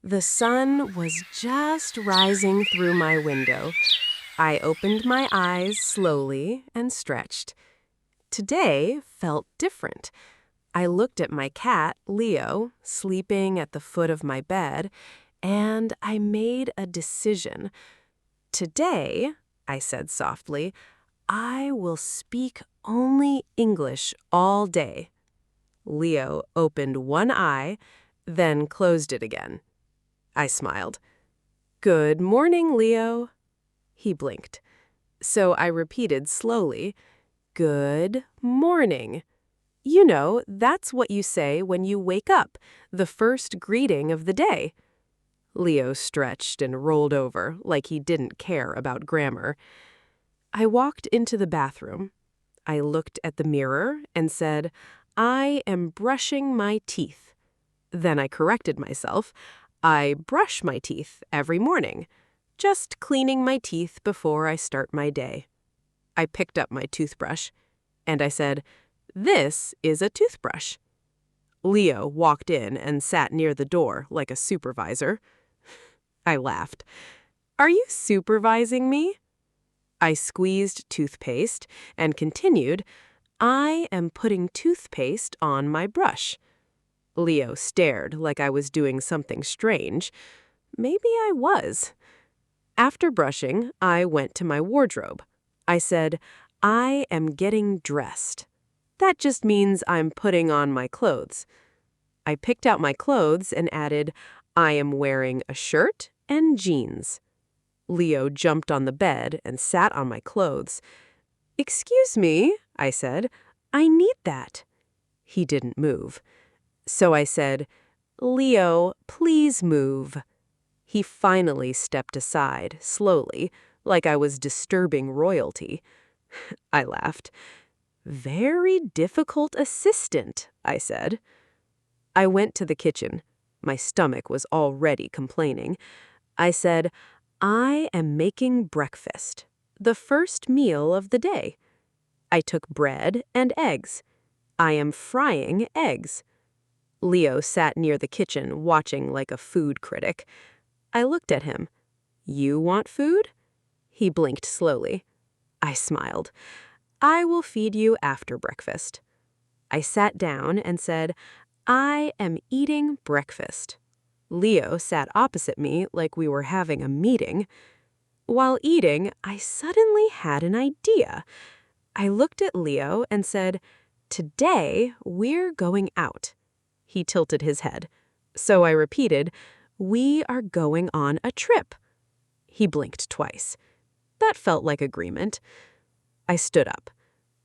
The sun was just rising through my window. I opened my eyes slowly and stretched. Today felt different. I looked at my cat, Leo, sleeping at the foot of my bed, and I made a decision. Today, I said softly, I will speak only English all day. Leo opened one eye, then closed it again. I smiled. Good morning, Leo. He blinked. So I repeated slowly, Good morning. You know, that's what you say when you wake up, the first greeting of the day. Leo stretched and rolled over like he didn't care about grammar. I walked into the bathroom. I looked at the mirror and said, I am brushing my teeth. Then I corrected myself. I brush my teeth every morning, just cleaning my teeth before I start my day. I picked up my toothbrush, and I said, This is a toothbrush. Leo walked in and sat near the door like a supervisor. I laughed. Are you supervising me? I squeezed toothpaste and continued, I am putting toothpaste on my brush. Leo stared like I was doing something strange. Maybe I was. After brushing, I went to my wardrobe. I said, I am getting dressed. That just means I'm putting on my clothes. I picked out my clothes and added, I am wearing a shirt and jeans. Leo jumped on the bed and sat on my clothes. Excuse me, I said, I need that. He didn't move. So I said, Leo, please move. He finally stepped aside, slowly, like I was disturbing royalty. I laughed. Very difficult assistant, I said. I went to the kitchen. My stomach was already complaining. I said, I am making breakfast, the first meal of the day. I took bread and eggs. I am frying eggs. Leo sat near the kitchen, watching like a food critic. I looked at him. You want food? He blinked slowly. I smiled. I will feed you after breakfast. I sat down and said, I am eating breakfast. Leo sat opposite me like we were having a meeting. While eating, I suddenly had an idea. I looked at Leo and said, Today we're going out. He tilted his head. So I repeated, We are going on a trip. He blinked twice. That felt like agreement. I stood up.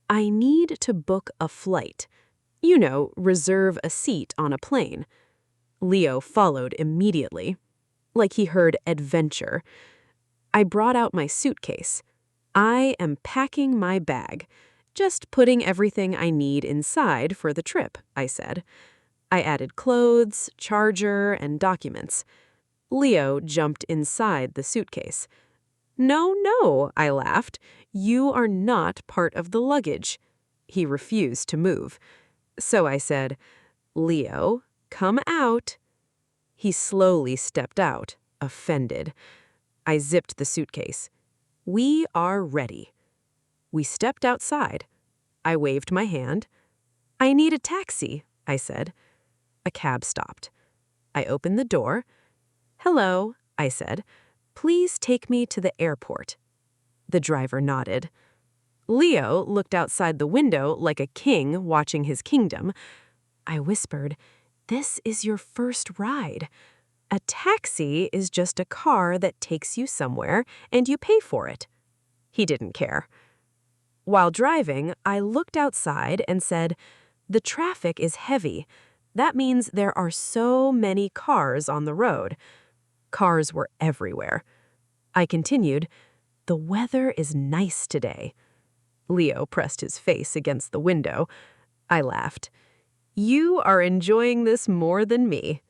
I need to book a flight. You know, reserve a seat on a plane. Leo followed immediately, like he heard adventure. I brought out my suitcase. I am packing my bag, just putting everything I need inside for the trip, I said. I added clothes, charger, and documents. Leo jumped inside the suitcase. No, I laughed. You are not part of the luggage. He refused to move. So I said, Leo, come out. He slowly stepped out, offended. I zipped the suitcase. We are ready. We stepped outside. I waved my hand. I need a taxi, I said. A cab stopped. I opened the door. Hello, I said. Please take me to the airport. The driver nodded. Leo looked outside the window like a king watching his kingdom. I whispered, This is your first ride. A taxi is just a car that takes you somewhere and you pay for it. He didn't care. While driving, I looked outside and said, The traffic is heavy. That means there are so many cars on the road. Cars were everywhere. I continued, The weather is nice today. Leo pressed his face against the window. I laughed. You are enjoying this more than me.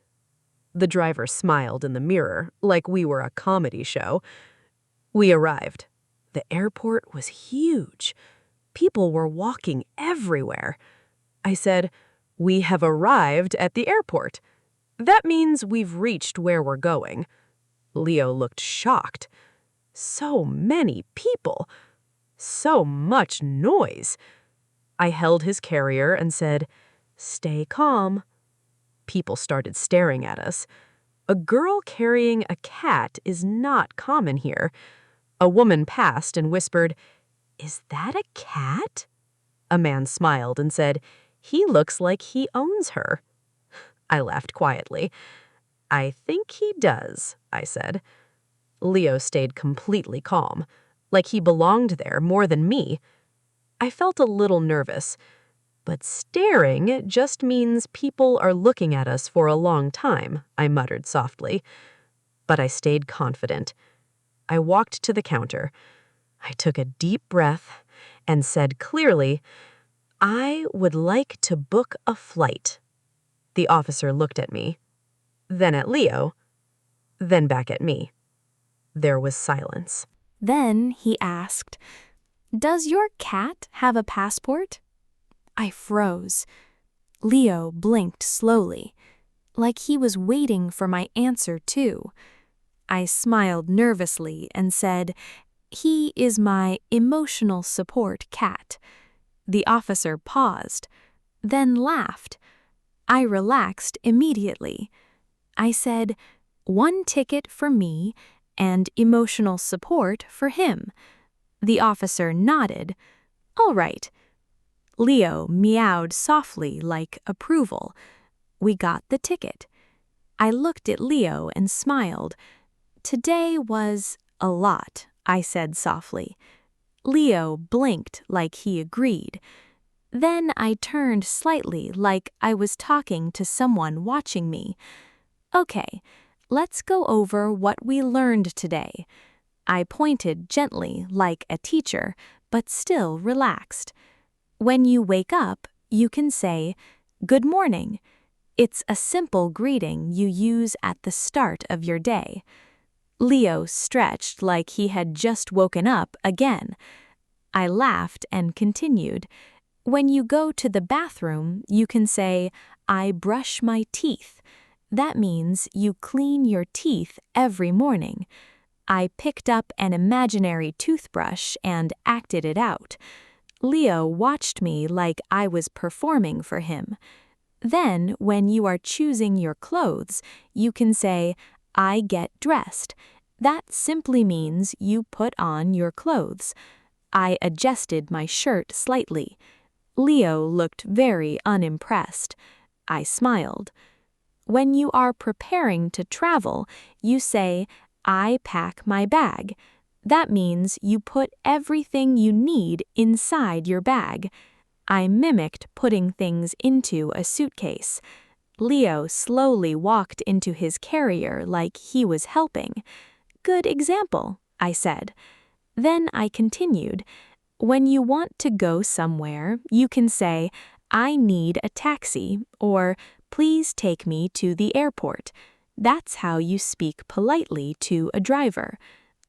The driver smiled in the mirror, like we were a comedy show. We arrived. The airport was huge. People were walking everywhere. I said, We have arrived at the airport. That means we've reached where we're going. Leo looked shocked. So many people. So much noise. I held his carrier and said, "Stay calm." People started staring at us. A girl carrying a cat is not common here. A woman passed and whispered, "Is that a cat?" A man smiled and said, "He looks like he owns her." I laughed quietly. "I think he does," I said. Leo stayed completely calm, like he belonged there more than me. I felt a little nervous, but staring just means people are looking at us for a long time, I muttered softly. But I stayed confident. I walked to the counter. I took a deep breath and said clearly, "I would like to book a flight." The officer looked at me, then at Leo, then back at me. There was silence. Then he asked, "Does your cat have a passport?" I froze. Leo blinked slowly, like he was waiting for my answer too. I smiled nervously and said, "He is my emotional support cat." The officer paused, then laughed. I relaxed immediately. I said, "1 ticket for me and emotional support for him." The officer nodded. "All right." Leo meowed softly like approval. We got the ticket. I looked at Leo and smiled. "Today was a lot," I said softly. Leo blinked like he agreed. Then I turned slightly like I was talking to someone watching me. "Okay, let's go over what we learned today." I pointed gently like a teacher, but still relaxed. When you wake up, you can say, "Good morning." It's a simple greeting you use at the start of your day. Leo stretched like he had just woken up again. I laughed and continued. When you go to the bathroom, you can say, "I brush my teeth." That means you clean your teeth every morning. I picked up an imaginary toothbrush and acted it out. Leo watched me like I was performing for him. Then, when you are choosing your clothes, you can say, "I get dressed." That simply means you put on your clothes. I adjusted my shirt slightly. Leo looked very unimpressed. I smiled. When you are preparing to travel, you say, "I pack my bag." That means you put everything you need inside your bag. I mimicked putting things into a suitcase. Leo slowly walked into his carrier like he was helping. "Good example," I said. Then I continued. When you want to go somewhere, you can say, "I need a taxi," or "Please take me to the airport." That's how you speak politely to a driver.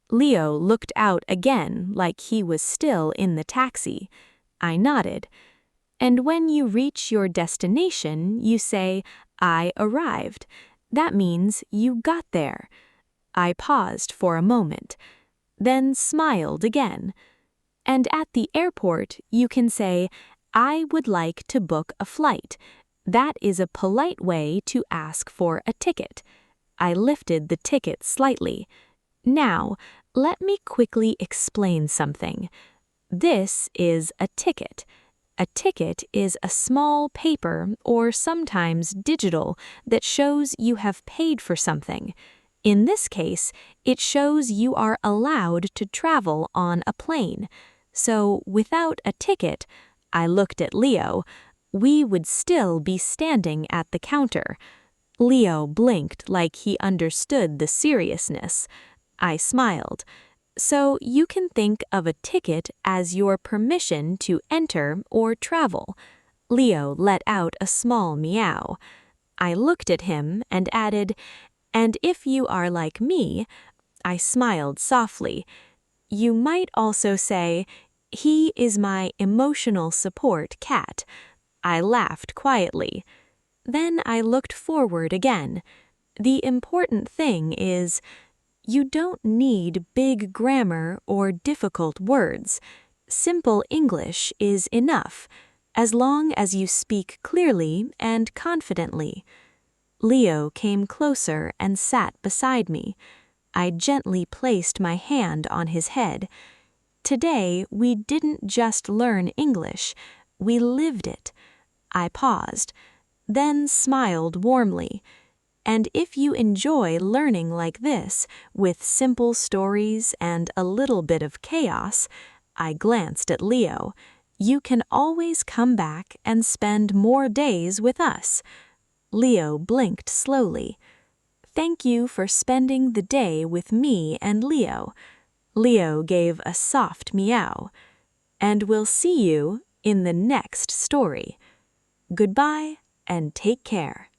Leo looked out again like he was still in the taxi. I nodded. And when you reach your destination, you say, "I arrived." That means you got there. I paused for a moment, then smiled again. And at the airport, you can say, "I would like to book a flight." That is a polite way to ask for a ticket. I lifted the ticket slightly. Now, let me quickly explain something. This is a ticket. A ticket is a small paper or sometimes digital that shows you have paid for something. In this case, it shows you are allowed to travel on a plane. So without a ticket, I looked at Leo, we would still be standing at the counter. Leo blinked like he understood the seriousness. I smiled. So you can think of a ticket as your permission to enter or travel. Leo let out a small meow. I looked at him and added, "And if you are like me," I smiled softly, "you might also say, 'He is my emotional support cat.'" I laughed quietly. Then I looked forward again. The important thing is, you don't need big grammar or difficult words. Simple English is enough, as long as you speak clearly and confidently. Leo came closer and sat beside me. I gently placed my hand on his head. Today, we didn't just learn English, we lived it. I paused, then smiled warmly. And if you enjoy learning like this, with simple stories and a little bit of chaos, I glanced at Leo, you can always come back and spend more days with us. Leo blinked slowly. Thank you for spending the day with me and Leo. Leo gave a soft meow. And we'll see you in the next story. Goodbye and take care.